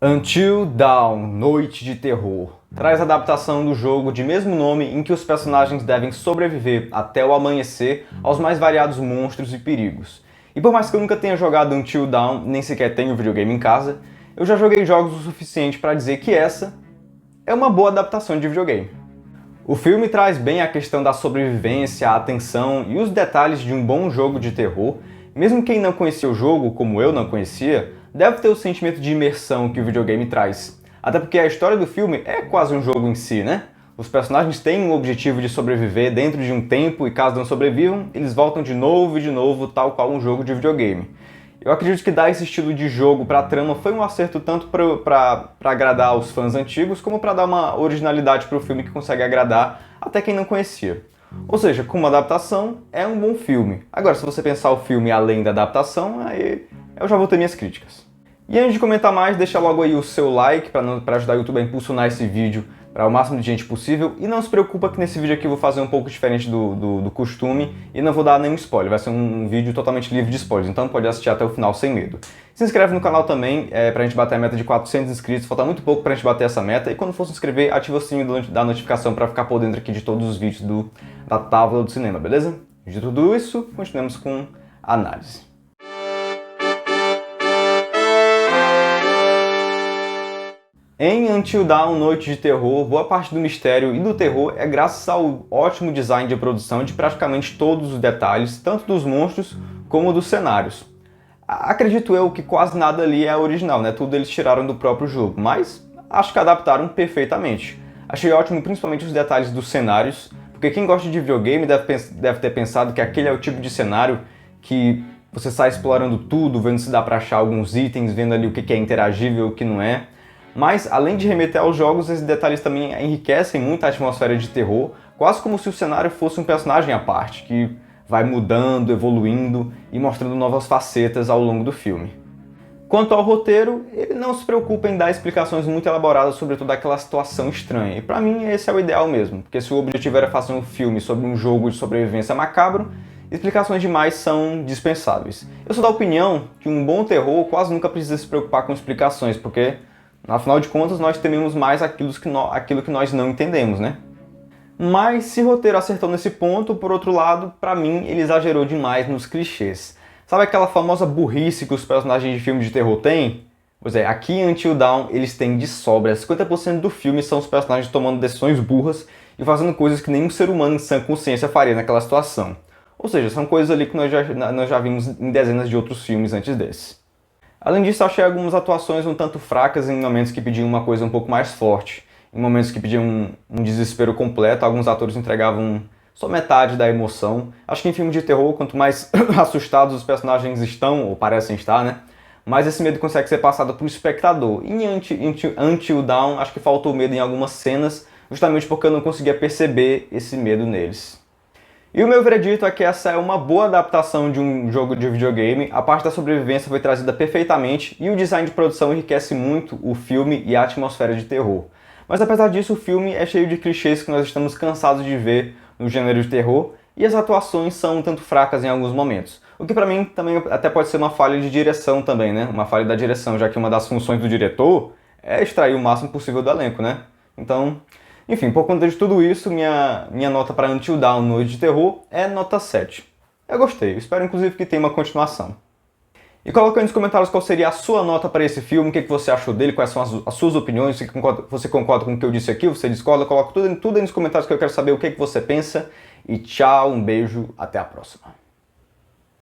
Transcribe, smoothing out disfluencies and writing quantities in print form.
Until Dawn, Noite de Terror, traz a adaptação do jogo de mesmo nome em que os personagens devem sobreviver até o amanhecer aos mais variados monstros e perigos. E por mais que eu nunca tenha jogado Until Dawn, nem sequer tenho videogame em casa, eu já joguei jogos o suficiente para dizer que essa é uma boa adaptação de videogame. O filme traz bem a questão da sobrevivência, a atenção e os detalhes de um bom jogo de terror. Mesmo quem não conhecia o jogo, como eu não conhecia, deve ter o sentimento de imersão que o videogame traz. Até porque a história do filme é quase um jogo em si, né? Os personagens têm o objetivo de sobreviver dentro de um tempo e caso não sobrevivam, eles voltam de novo, tal qual um jogo de videogame. Eu acredito que dar esse estilo de jogo para a trama foi um acerto tanto para agradar os fãs antigos, como para dar uma originalidade para o filme que consegue agradar até quem não conhecia. Ou seja, como adaptação, é um bom filme. Agora, se você pensar o filme além da adaptação, aí eu já vou ter minhas críticas. E antes de comentar mais, deixa logo aí o seu like para ajudar o YouTube a impulsionar esse vídeo para o máximo de gente possível. E não se preocupa que nesse vídeo aqui eu vou fazer um pouco diferente do costume e não vou dar nenhum spoiler. Vai ser um vídeo totalmente livre de spoilers, então pode assistir até o final sem medo. Se inscreve no canal também pra gente bater a meta de 400 inscritos. Falta muito pouco pra gente bater essa meta. E quando for se inscrever, ativa o sininho da notificação para ficar por dentro aqui de todos os vídeos da Távola do Cinema, beleza? De tudo isso, continuamos com a análise. Em Until Dawn, Noite de Terror, boa parte do mistério e do terror é graças ao ótimo design de produção de praticamente todos os detalhes, tanto dos monstros como dos cenários. Acredito eu que quase nada ali é original, né? Tudo eles tiraram do próprio jogo, mas acho que adaptaram perfeitamente. Achei ótimo principalmente os detalhes dos cenários, porque quem gosta de videogame deve ter pensado que aquele é o tipo de cenário que você sai explorando tudo, vendo se dá pra achar alguns itens, vendo ali o que é interagível e o que não é. Mas, além de remeter aos jogos, esses detalhes também enriquecem muito a atmosfera de terror, quase como se o cenário fosse um personagem à parte, que vai mudando, evoluindo e mostrando novas facetas ao longo do filme. Quanto ao roteiro, ele não se preocupa em dar explicações muito elaboradas sobre toda aquela situação estranha, e pra mim esse é o ideal mesmo, porque se o objetivo era fazer um filme sobre um jogo de sobrevivência macabro, explicações demais são dispensáveis. Eu sou da opinião que um bom terror quase nunca precisa se preocupar com explicações, porque afinal de contas, nós tememos mais aquilo que nós não entendemos, né? Mas se o roteiro acertou nesse ponto, por outro lado, pra mim, ele exagerou demais nos clichês. Sabe aquela famosa burrice que os personagens de filme de terror têm? Pois é, aqui em Until Dawn eles têm de sobra. 50% do filme são os personagens tomando decisões burras e fazendo coisas que nenhum ser humano em sã consciência faria naquela situação. Ou seja, são coisas ali que nós já vimos em dezenas de outros filmes antes desse. Além disso, achei algumas atuações um tanto fracas em momentos que pediam uma coisa um pouco mais forte. Em momentos que pediam um desespero completo, alguns atores entregavam só metade da emoção. Acho que em filme de terror, quanto mais assustados os personagens estão, ou parecem estar, né? Mais esse medo consegue ser passado para o espectador. E em Until Dawn, acho que faltou medo em algumas cenas, justamente porque eu não conseguia perceber esse medo neles. E o meu veredito é que essa é uma boa adaptação de um jogo de videogame, a parte da sobrevivência foi trazida perfeitamente e o design de produção enriquece muito o filme e a atmosfera de terror. Mas apesar disso, o filme é cheio de clichês que nós estamos cansados de ver no gênero de terror e as atuações são um tanto fracas em alguns momentos. O que pra mim também até pode ser uma falha de direção também, né? Uma falha da direção, já que uma das funções do diretor é extrair o máximo possível do elenco, né? Então, enfim, por conta de tudo isso, minha nota para Until Dawn, Noite de Terror, é nota 7. Eu gostei, espero inclusive que tenha uma continuação. E coloca aí nos comentários qual seria a sua nota para esse filme, o que você achou dele, quais são as suas opiniões, se você concorda com o que eu disse aqui, você discorda, coloca tudo aí nos comentários que eu quero saber o que você pensa. E tchau, um beijo, até a próxima.